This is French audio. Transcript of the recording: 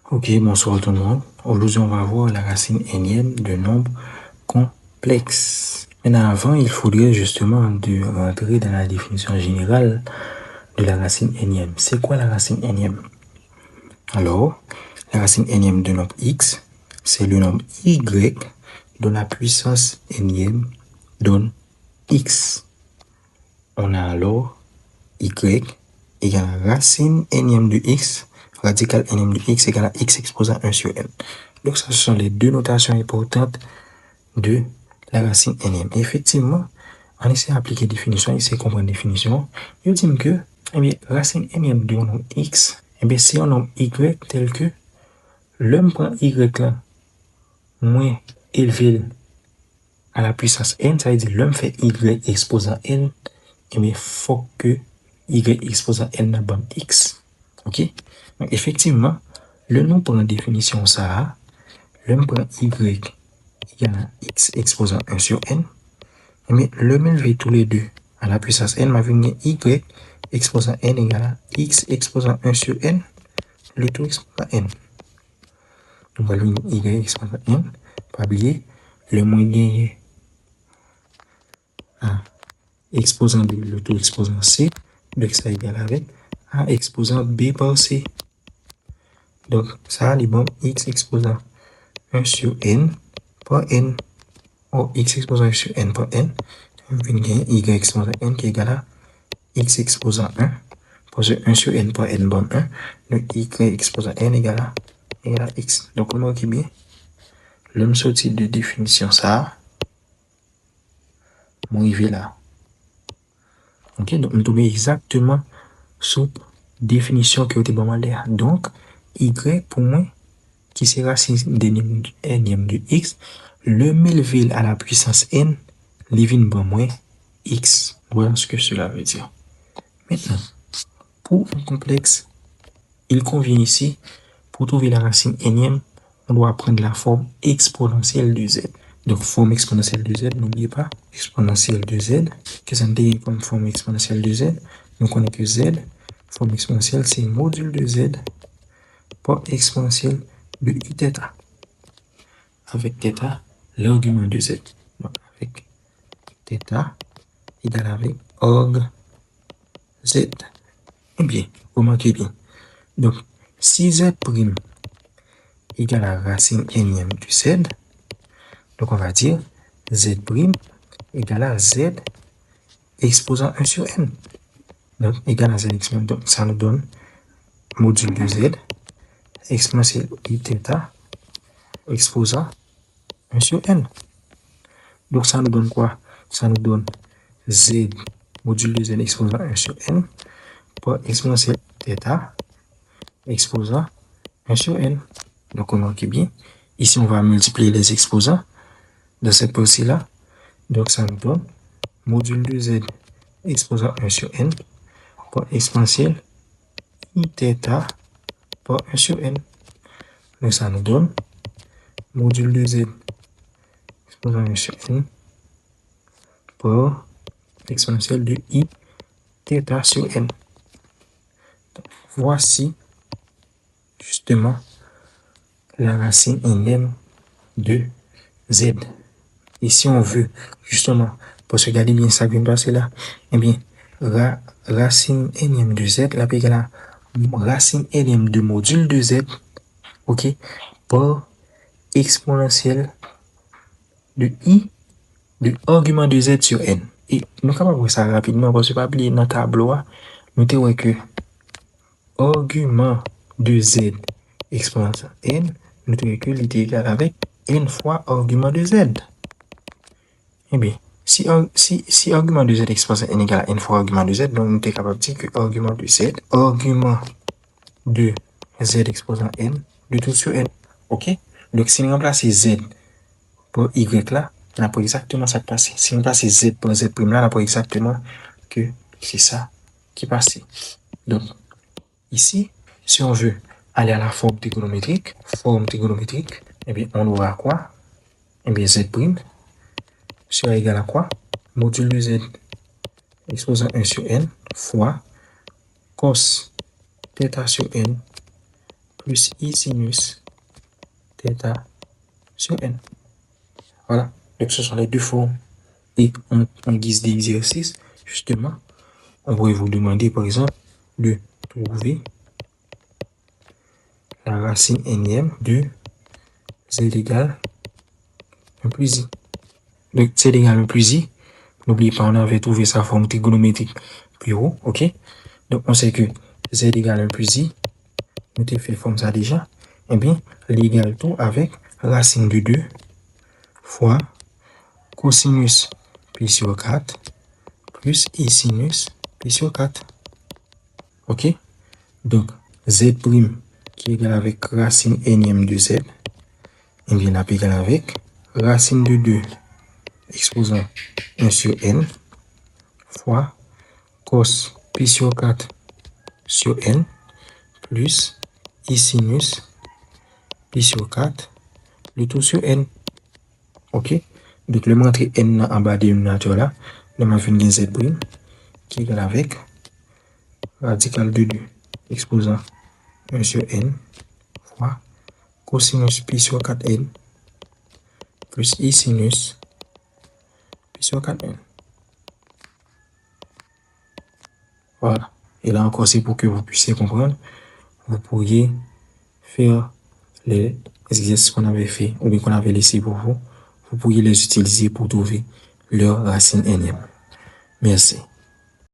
Ok, bonsoir tout le monde. Aujourd'hui, on va voir la racine énième de nombres complexes. Maintenant, avant, il faudrait justement de rentrer dans la définition générale de la racine énième. C'est quoi la racine énième? Alors, la racine énième de nombre x, c'est le nombre y dont la puissance énième donne x. On a alors y égale racine énième de x, radical énième de x égale à x exposant 1 sur n. Donc, ça, ce sont les deux notations importantes de la racine énième. Et effectivement, on essaie d'appliquer définition, on essaie de comprendre définition. Je dis que, racine énième de nombre x, c'est un nombre y tel que l'homme prend y là, moins élevé à la puissance n, ça veut dire l'homme fait y exposant n, il faut que y exposant n n'a pas x. Ok? Donc, effectivement, le nom pour la définition ça, l'homme prend y égale à x exposant 1 sur n, mais le m'élevé tous les deux à la puissance n m'a vu y exposant n égale à x exposant 1 sur n, le tout exposant n. Donc, on va y exposant n, pas oublier, le moins gagné à exposant b, le tout exposant c, donc ça égale avec a exposant b par c. Donc, ça, les bon x exposant 1 sur n par n, ou x exposant 1 sur n par n, on va gagner y exposant n qui est égal à x exposant 1, parce que 1 sur n par n bon 1, donc y exposant n égale à x. Donc, on marque bien, l'homme sorti de définition ça, mon arrivé là. Ok, donc on tombe exactement sous définition qui a été bon là. Donc, y pour moi, qui c'est racine énième de x, le m'élevé à la puissance n, les vins bon moins x. Voilà ce que cela veut dire. Maintenant, pour un complexe, il convient ici, pour trouver la racine énième, on doit prendre la forme exponentielle de z. Donc, forme exponentielle de z, n'oubliez pas, exponentielle de z, que ça me dit comme forme exponentielle de z. Donc, on connaît que z, forme exponentielle, c'est module de z par exponentielle de i θ. Avec θ, l'argument de z. Donc, avec θ égale avec org z. Eh bien, remarquez bien. Donc, si z' égale à racine énième de z, donc on va dire z' égale à z exposant 1 sur n. Donc, égal à z exposant, donc ça nous donne module de z exponentielle i θ exposant 1 sur n. Donc, ça nous donne quoi? Ça nous donne z module de z exposant 1 sur n par exponentielle θ exposant 1 sur n. Donc, on marque bien. Ici, on va multiplier les exposants de cette partie-là. Donc, ça nous donne module de z exposant 1 sur n par exponentielle i θ par 1 sur n. Donc, ça nous donne module de z exposant 1 sur n par exponentielle de i θ sur n. Donc, voici justement la racine énième de z. Et si on veut justement, parce que regardez bien ça qui vient de passer là, eh bien, racine énième de z, la égale à racine énième de module de z, ok, par exponentielle de i de argument de z sur n. Et nous allons voir ça rapidement parce que pas oublier dans le tableau, nous avons que argument de z exponentielle n, nous avons que l'idée égale avec n fois argument de z. Eh bien, si argument de z exposant n égale à n fois argument de z, donc nous sommes capable de dire que argument de z exposant n, de tout sur n. Ok? Donc, si nous remplaçons z pour y là, on a pas exactement ça qui passe. Si on place z pour z prime là, on a pas exactement que c'est ça qui passe. Donc, ici, si on veut aller à la forme trigonométrique, eh bien, on aura quoi? Eh bien, z prime sera égal à quoi? Module de z exposant 1 sur n fois cos θ sur n plus I sinus θ sur N. Voilà. Donc, ce sont les deux formes. Et en guise d'exercice, justement, on pourrait vous demander, par exemple, de trouver la racine énième de z égale 1 plus I. Donc, z égale 1 plus I. N'oubliez pas, on avait trouvé sa forme trigonométrique plus haut, ok? Donc, on sait que z égale 1 plus I, nous avons fait comme ça déjà. Eh bien, l'égal tout avec racine de 2 fois cosinus pi sur 4 plus I sinus pi sur 4. Ok? Donc, z' qui est égal avec racine énième de z, et bien là, égal avec racine de 2 exposant 1 sur n fois cos pi sur 4 sur n plus I sinus pi sur 4 le tout sur n. Ok? Donc, le montrer n en bas de nature là, nous avons fait z' qui est égal avec radical de 2 exposant 1 sur n fois cosinus pi sur 4n plus I sinus pi sur 4n. Voilà. Et là encore, c'est pour que vous puissiez comprendre. Vous pourriez faire les exercices qu'on avait fait ou bien qu'on avait laissé pour vous. Vous pourriez les utiliser pour trouver leur racine énième. Merci.